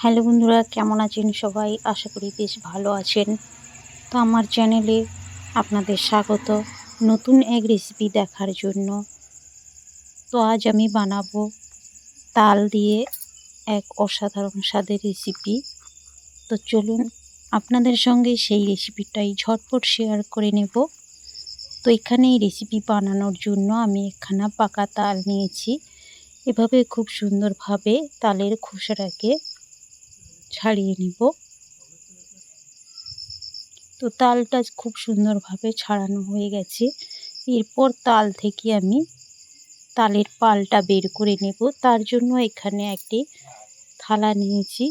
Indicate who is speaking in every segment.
Speaker 1: Hello বন্ধুরা, কেমন আছেন সবাই? আশা করি বেশ ভালো আছেন। তো আমার চ্যানেলে আপনাদের স্বাগত নতুন এক রেসিপি দেখার জন্য। তো আজ আমি বানাবো তাল দিয়ে এক অসাধারণ স্বাদের রেসিপি। তো চলুন আপনাদের সঙ্গে সেই রেসিপিটাই ঝটপট শেয়ার করে নেব। তো এখানে এই রেসিপি বানানোর জন্য আমি একখানা পাকা তাল নিয়েছি। এভাবে খুব সুন্দরভাবে তালের খোসাটাকে ছাড়িয়ে নেব। তো তালটা খুব সুন্দরভাবে ছাড়ানো হয়ে গেছে। এরপর তাল থেকে আমি তালের পাল্পটা বের করে নেব। তার জন্য এখানে একটি থালা নিয়েছি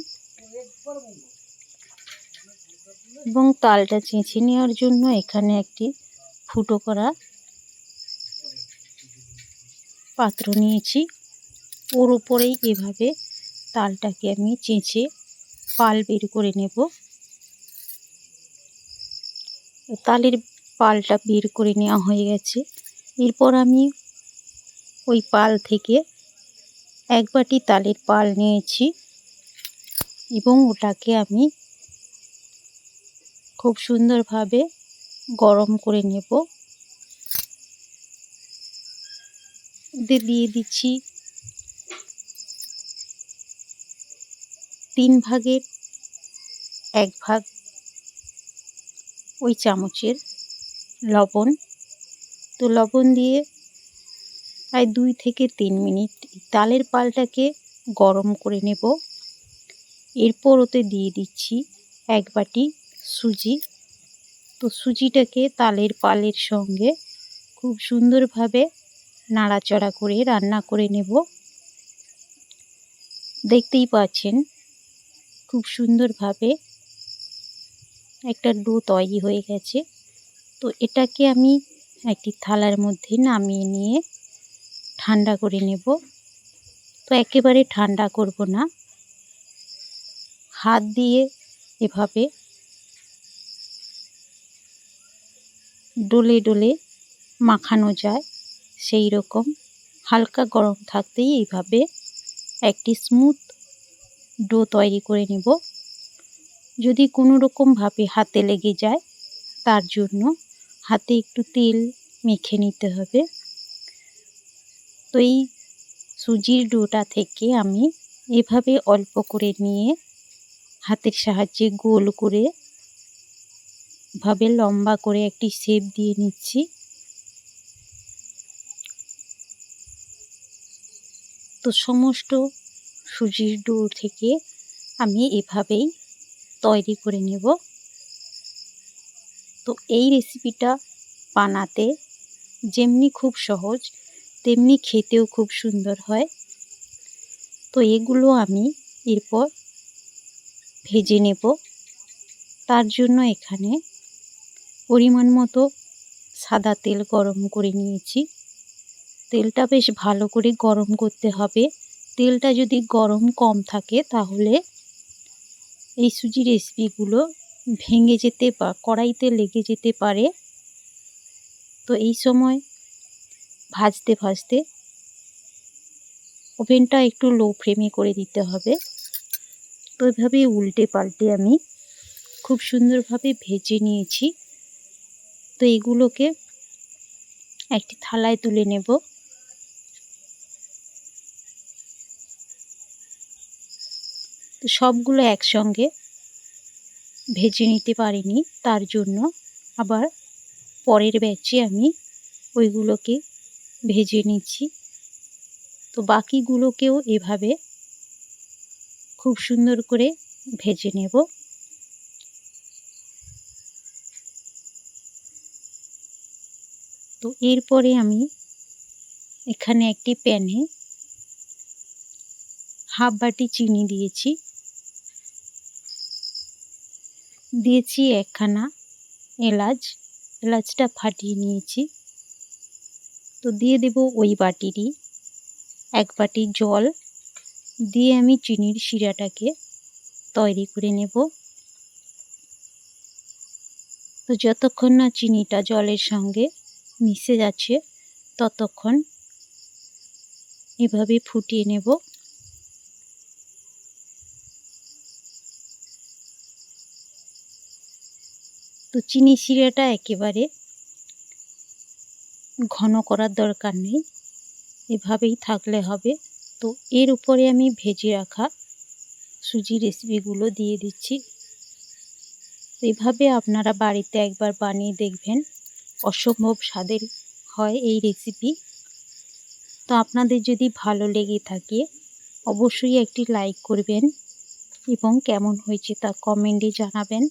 Speaker 1: এবং তালটা ছেঁচে নেওয়ার জন্য এখানে একটি ফুটো করা পাত্র নিয়েছি। ওর উপরেই এভাবে তালটাকে আমি চেঁচে পাল বের করে নেব। তালের পালটা বের করে নেওয়া হয়ে গেছে। এরপর আমি ওই পাল থেকে এক বাটি তালের পাল নিয়েছি এবং ওটাকে আমি খুব সুন্দরভাবে গরম করে নেব। দিয়ে দিচ্ছি 3 ভাগের 1 ভাগ ওই চামচের লবণ। তো লবণ দিয়ে প্রায় 2 থেকে 3 মিনিট তালের পালটাকে গরম করে নেব। এরপর ওতে দিয়ে দিচ্ছি 1 বাটি সুজি। তো সুজিটাকে তালের পালের সঙ্গে খুব সুন্দরভাবে নাড়াচাড়া করে রান্না করে নেব। দেখতেই পাচ্ছেন খুব সুন্দরভাবে একটা ডো তৈরি হয়ে গেছে। তো এটাকে আমি একটি থালার মধ্যে নামিয়ে নিয়ে ঠান্ডা করে নেব। তো একেবারে ঠান্ডা করব না, হাত দিয়ে এভাবে ডলে ডলে মাখানো যায় সেই রকম হালকা গরম থাকতেই এইভাবে একটি স্মুথ ডো তৈরি করে নেব। যদি কোনো রকমভাবে হাতে লেগে যায় তার জন্য হাতে একটু তেল মেখে নিতে হবে। তো এই সুজির ডোটা থেকে আমি এভাবে অল্প করে নিয়ে হাতের সাহায্যে গোল করে ভাবে লম্বা করে একটি শেপ দিয়ে নিচ্ছি। তো সমস্ত সুজির ডো থেকে আমি এভাবেই তৈরি করে নেব। তো এই রেসিপিটা বানাতে যেমনি খুব সহজ তেমনি খেতেও খুব সুন্দর হয়। তো এগুলো আমি এরপর ভেজে নেব। তার জন্য এখানে পরিমাণ মতো সাদা তেল গরম করে নিয়েছি। তেলটা বেশ ভালো করে গরম করতে হবে। তেলটা যদি গরম কম থাকে তাহলে এই সুজি রেসিপিগুলো ভেঙে যেতে বা কড়াইতে লেগে যেতে পারে। তো এই সময় ভাজতে ভাজতে ওভেনটা একটু লো ফ্লেমে করে দিতে হবে। তো এভাবে উল্টে পাল্টে আমি খুব সুন্দরভাবে ভেজে নিয়েছি। তো এগুলোকে একটি থালায় তুলে নেব। তো সবগুলো একসঙ্গে ভেজে নিতে পারিনি, তার জন্য আবার পরের ব্যাচে আমি ওইগুলোকে ভেজে নিচ্ছি। তো বাকিগুলোকেও এভাবে খুব সুন্দর করে ভেজে নেব। তো এরপরে আমি এখানে একটি প্যানে হাফ বাটি চিনি দিয়েছি একখানা এলাচ। এলাচটা ফাটিয়ে নিয়েছি। তো দিয়ে দেব ওই বাটিরই 1 বাটি জল দিয়ে আমি চিনির শিরাটাকে তৈরি করে নেব। তো যতক্ষণ না চিনিটা জলের সঙ্গে মিশে যাচ্ছে ততক্ষণ এভাবে ফুটিয়ে নেব। তো চিনি শিরাটা একেবারে ঘন করার দরকার নেই, এভাবেই থাকলে হবে। তো এর উপরে আমি ভেজে রাখা সুজি রেসিপিগুলো দিয়ে দিচ্ছি। এভাবে আপনারা বাড়িতে একবার বানিয়ে দেখবেন, অসম্ভব স্বাদের হয় এই রেসিপি। তো আপনাদের যদি ভালো লেগে থাকে অবশ্যই একটি লাইক করবেন এবং কেমন হয়েছে তা কমেন্টে জানাবেন।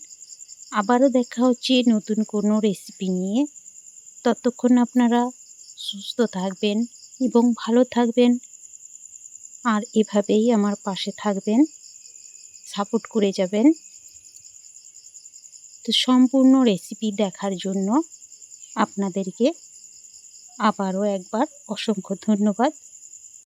Speaker 1: আবারও দেখা হচ্ছে নতুন কোনো রেসিপি নিয়ে। ততক্ষণ আপনারা সুস্থ থাকবেন এবং ভালো থাকবেন, আর এভাবেই আমার পাশে থাকবেন, সাপোর্ট করে যাবেন। তো সম্পূর্ণ রেসিপি দেখার জন্য আপনাদেরকে আবারও একবার অসংখ্য ধন্যবাদ।